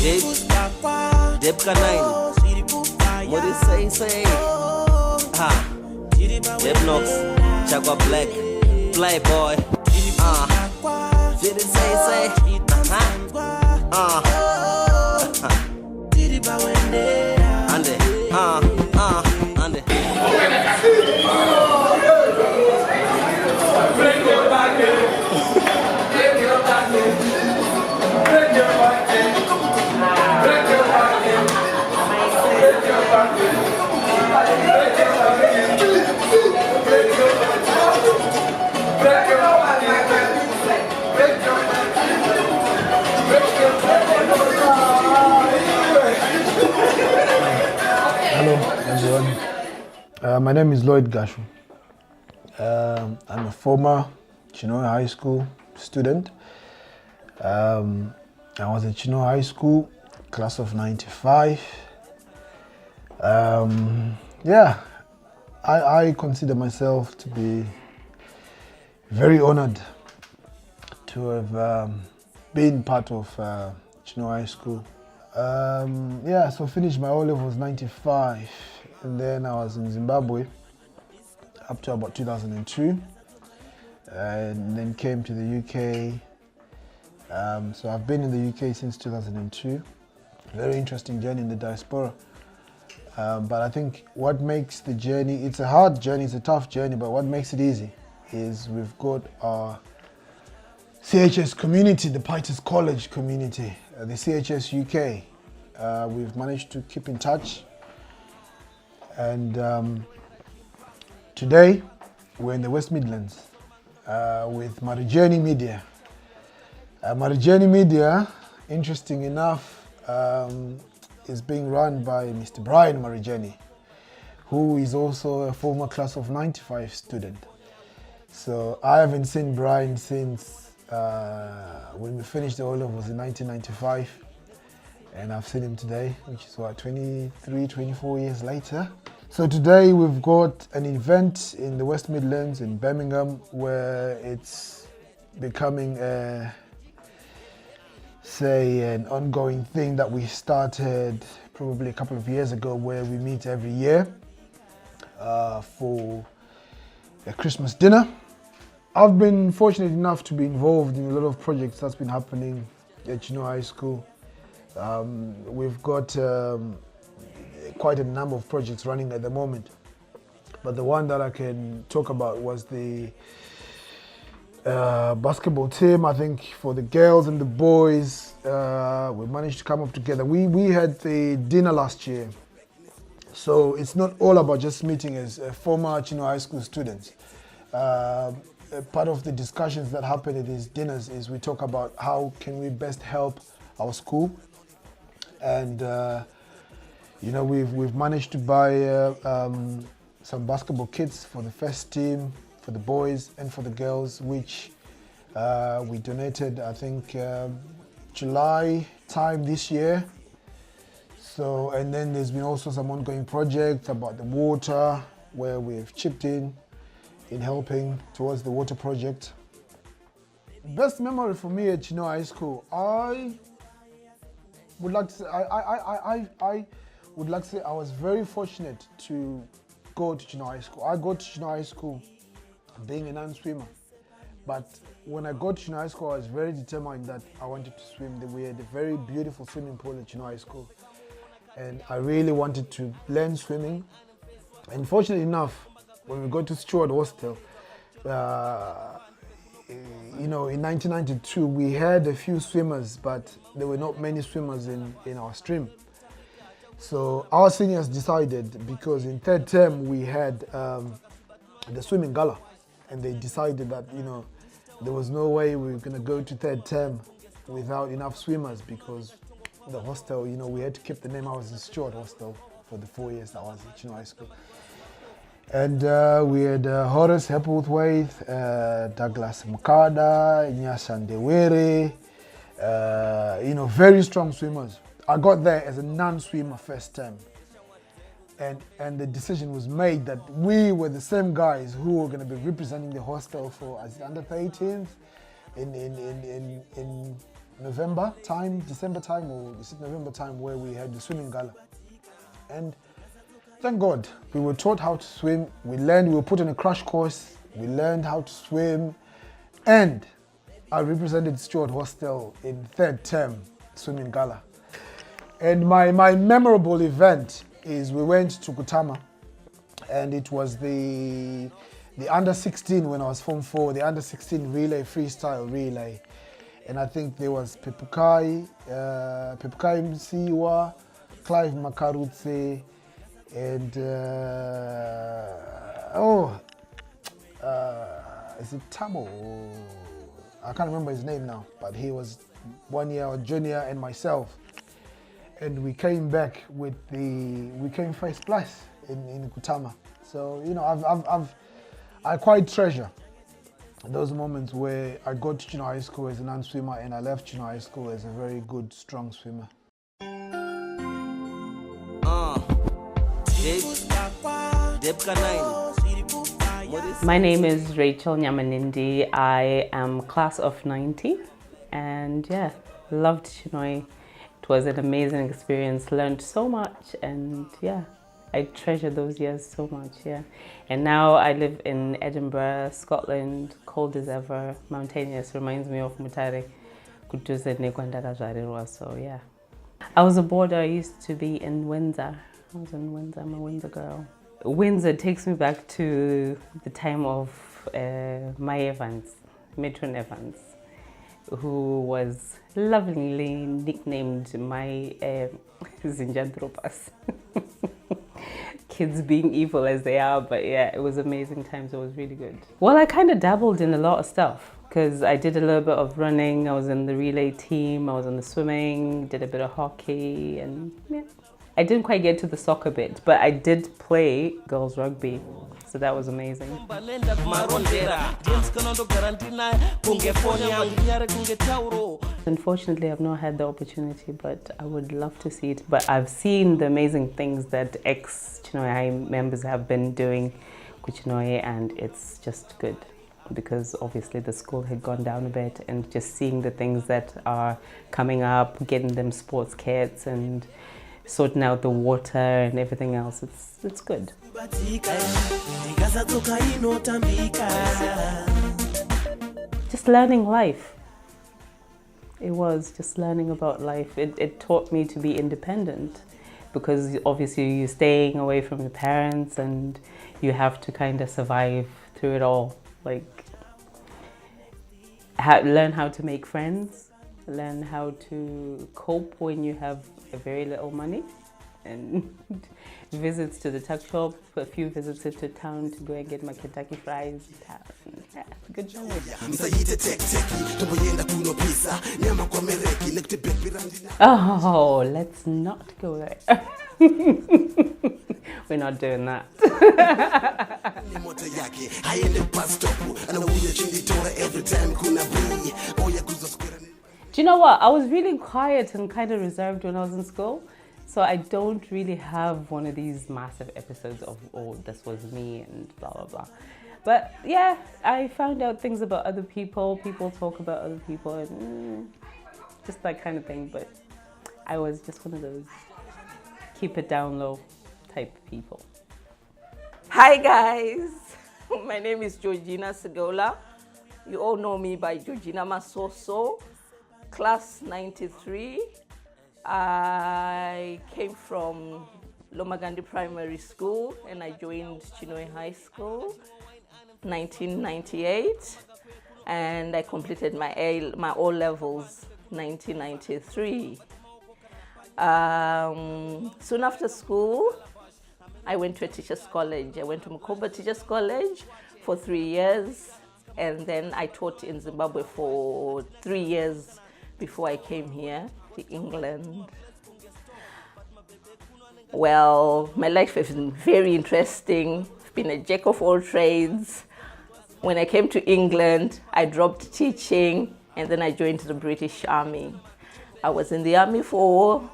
Deb Kanine. What is say? Ha. Deb Knox. Chagwa Black. Playboy. Did it say? Ande. Ande. Hello everyone, my name is Lloyd Gasho. I'm a former Chinhoyi High School student. I was at Chinhoyi High School, class of 95. I consider myself to be very honored to have been part of Chinhoyi High School. So finished my O-levels 95, and then I was in Zimbabwe up to about 2002, and then came to the UK. So I've been in the UK since 2002. Very interesting journey in the diaspora. But I think what makes the journey, it's a hard journey, it's a tough journey, but what makes it easy is we've got our CHS community, the Peters College community, the CHS UK. We've managed to keep in touch, and today we're in the West Midlands with Mamanhindi Media. Mamanhindi Media, interesting enough, is being run by Mr. Brian Mamanhindi, who is also a former class of 95 student. So I haven't seen Brian since when we finished the O-levels in 1995, and I've seen him today, which is what, 23, 24 years later. So today we've got an event in the West Midlands in Birmingham where it's becoming an ongoing thing that we started probably a couple of years ago, where we meet every year for a Christmas dinner. I've been fortunate enough to be involved in a lot of projects that's been happening at Chinhoyi High School. We've got quite a number of projects running at the moment, but the one that I can talk about was the basketball team. I think for the girls and the boys, we managed to come up together. We had the dinner last year, so it's not all about just meeting as former Chinhoyi High School students. Part of the discussions that happen at these dinners is we talk about how can we best help our school, and we've managed to buy some basketball kits for the first team, for the boys and for the girls, which we donated, I think, July time this year. So, and then there's been also some ongoing projects about the water, where we've chipped in helping towards the water project. Best memory for me at Chinhoyi High School, I would like to say I was very fortunate to go to Chinhoyi High School. I got to Chinhoyi High School being a non-swimmer, but when I got to Chinhoyi High School, I was very determined that I wanted to swim. We had a very beautiful swimming pool at Chinhoyi High School, and I really wanted to learn swimming. And fortunately enough, when we got to Stewart Hostel, in 1992, we had a few swimmers, but there were not many swimmers in our stream. So our seniors decided, because in third term we had the swimming gala, and they decided that there was no way we were going to go to third term without enough swimmers, because the hostel, we had to keep the name. I was in Stewart Hostel for the 4 years that I was at Chinhoyi High School. And we had Horace Hepworthwaite, Douglas Mukada, Nyasa Ndewere, very strong swimmers. I got there as a non-swimmer first term. And the decision was made that we were the same guys who were going to be representing the hostel for as under 13s in November time, December time, or is it November time, where we had the swimming gala. And thank God, we were taught how to swim. We were put on a crash course. We learned how to swim. And I represented Stuart Hostel in third term swimming gala. And my memorable event is we went to Kutama, and it was the under 16 when I was Form 4, the under 16 relay, freestyle relay. And I think there was Pepukai Msiwa, Clive Makarutse, and is it Tabo? I can't remember his name now, but he was 1 year junior, and myself. And we came back we came first place in Kutama. So, you know, I quite treasure those moments where I got to Chinhoyi High School as a non-swimmer, and I left Chinhoyi High School as a very good, strong swimmer. My name is Rachel Mamanhindi. I am class of 90, and yeah, loved Chinhoyi. It was an amazing experience, learned so much, and yeah, I treasure those years so much, yeah. And now I live in Edinburgh, Scotland, cold as ever, mountainous, reminds me of Mutare, so yeah. I was a boarder, I used to be in Windsor. I was in Windsor, I'm a Windsor girl. Windsor takes me back to the time of Matron Evans, who was lovingly nicknamed my Zinjanthropas. Kids being evil as they are, but yeah, it was amazing times, it was really good. Well, I kind of dabbled in a lot of stuff, because I did a little bit of running, I was in the relay team, I was in the swimming, did a bit of hockey, and yeah. I didn't quite get to the soccer bit, but I did play girls rugby, so that was amazing. Unfortunately, I've not had the opportunity, but I would love to see it. But I've seen the amazing things that ex-Chinhoyi High members have been doing with Chinhoyi, and it's just good, because obviously the school had gone down a bit, and just seeing the things that are coming up, getting them sports kits and sorting out the water and everything else, it's good. Just learning life. It was just learning about life. It taught me to be independent, because obviously you're staying away from your parents and you have to kind of survive through it all. Like, learn how to make friends, learn how to cope when you have very little money, and visits to the tuck shop, a few visits to town to go and get my Kentucky fries in town. Yeah, good memories. Oh, let's not go there. We're not doing that. Do you know what? I was really quiet and kind of reserved when I was in school. So I don't really have one of these massive episodes of, oh, this was me and blah, blah, blah. But yeah, I found out things about other people. People talk about other people and just that kind of thing. But I was just one of those keep it down low type people. Hi guys, my name is Geoginah Masoso. You all know me by Geoginah Masoso, class 93. I came from Lomagandi Primary School and I joined Chinhoyi High School 1998, and I completed my O levels 1993. Soon after school, I went to a teacher's college. I went to Mukoba Teacher's College for 3 years, and then I taught in Zimbabwe for 3 years before I came here to England. Well, my life has been very interesting. I've been a jack of all trades. When I came to England, I dropped teaching and then I joined the British Army. I was in the army for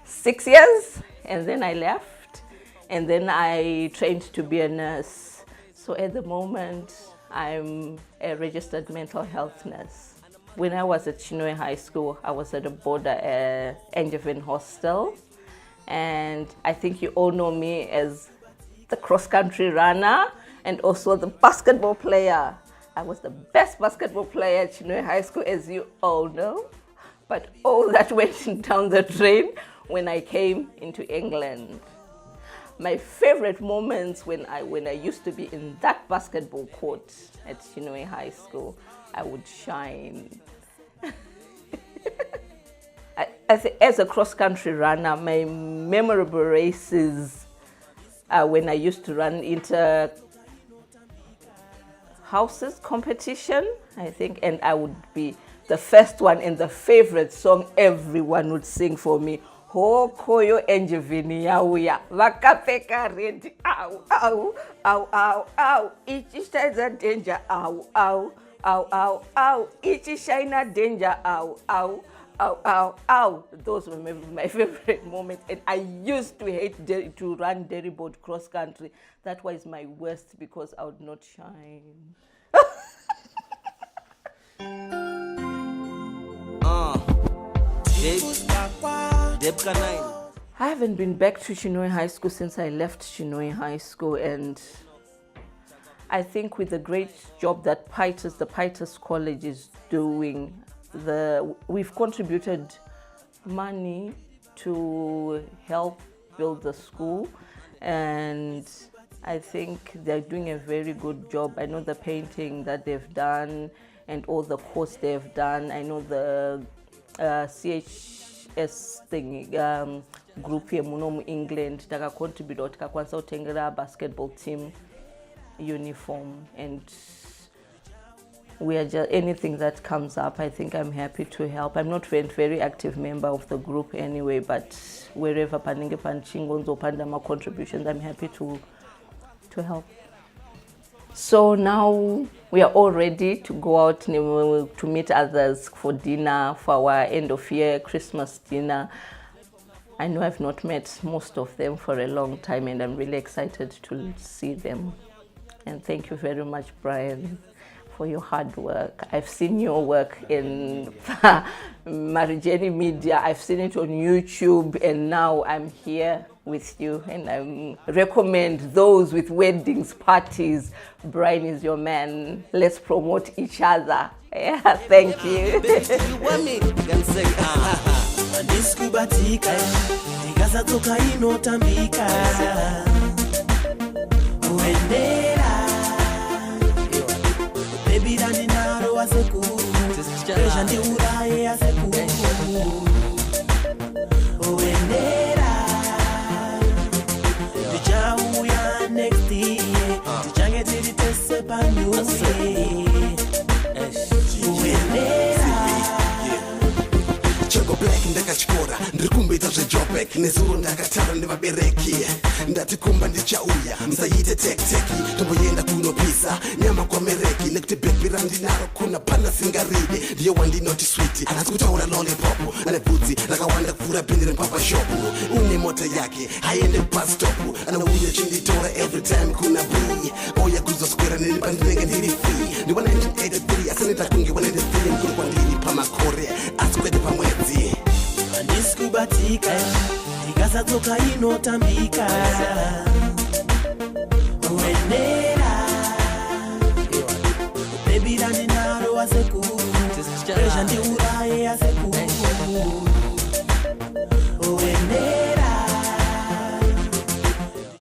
6 years and then I left, and then I trained to be a nurse. So at the moment, I'm a registered mental health nurse. When I was at Chinhoyi High School, I was at a border Angevin hostel. And I think you all know me as the cross-country runner and also the basketball player. I was the best basketball player at Chinhoyi High School, as you all know. But all that went down the drain when I came into England. My favorite moments when I used to be in that basketball court at Chinhoyi High School, I would shine. As a cross-country runner, my memorable races are when I used to run inter-houses competition, I think, and I would be the first one and the favorite song everyone would sing for me. Ho koyo Angevin yauya, vakapfeka red, ow, ow, ow, ow, ow, ichi shines danger, ow, ow, ow, ow, ow, ichi shine danger, ow, ow. Ow, ow, ow. Those were my favorite moments. And I used to hate to run derryboard cross country. That was my worst because I would not shine. I haven't been back to Chinhoyi High School since I left Chinhoyi High School, and I think with the great job that the Peters College is doing, we've contributed money to help build the school, and I think they're doing a very good job. I know the painting that they've done and all the course they've done. I know the CHS thing, group here muno England taka contribute takakwanisa kutengera basketball team uniform, and we are just anything that comes up. I think I'm happy to help. I'm not a very active member of the group anyway, but wherever paninge panchingonzo pandama contributions, I'm happy to help. So now we are all ready to go out to meet others for dinner, for our end of year Christmas dinner. I know I've not met most of them for a long time, and I'm really excited to see them. And thank you very much, Brian, for your hard work. I've seen your work in Marijeni Media. I've seen it on YouTube, and now I'm here with you, and I recommend those with weddings, parties. Brian is your man. Let's promote each other. Yeah, thank you. Black ndakachikora ndirikumboita zvejobek nezuro ndakatara nevabereki ndatikumba ndichauya musaite tekteki tomboenda kunopisa nyama kwamereki nekuti bhekbi randinaro kuna pana singaridi ndiye wandinoti switi asi kutaura lollipop ane bvudzi rakawanda kupfuura bhindi repapashopu une mota yake haiende kupastopu anouya chinditora every time kuna bri oya kuzoswera neni pandinenge ndiri free ndiwa 1983 asinoita kunge 193 mkuru kwandiri pamakore asi kwete pamwedzi andisikubatika ndikasatsoka inotambika uenera bebi randinaro asekuru resha ndiuraye asekuru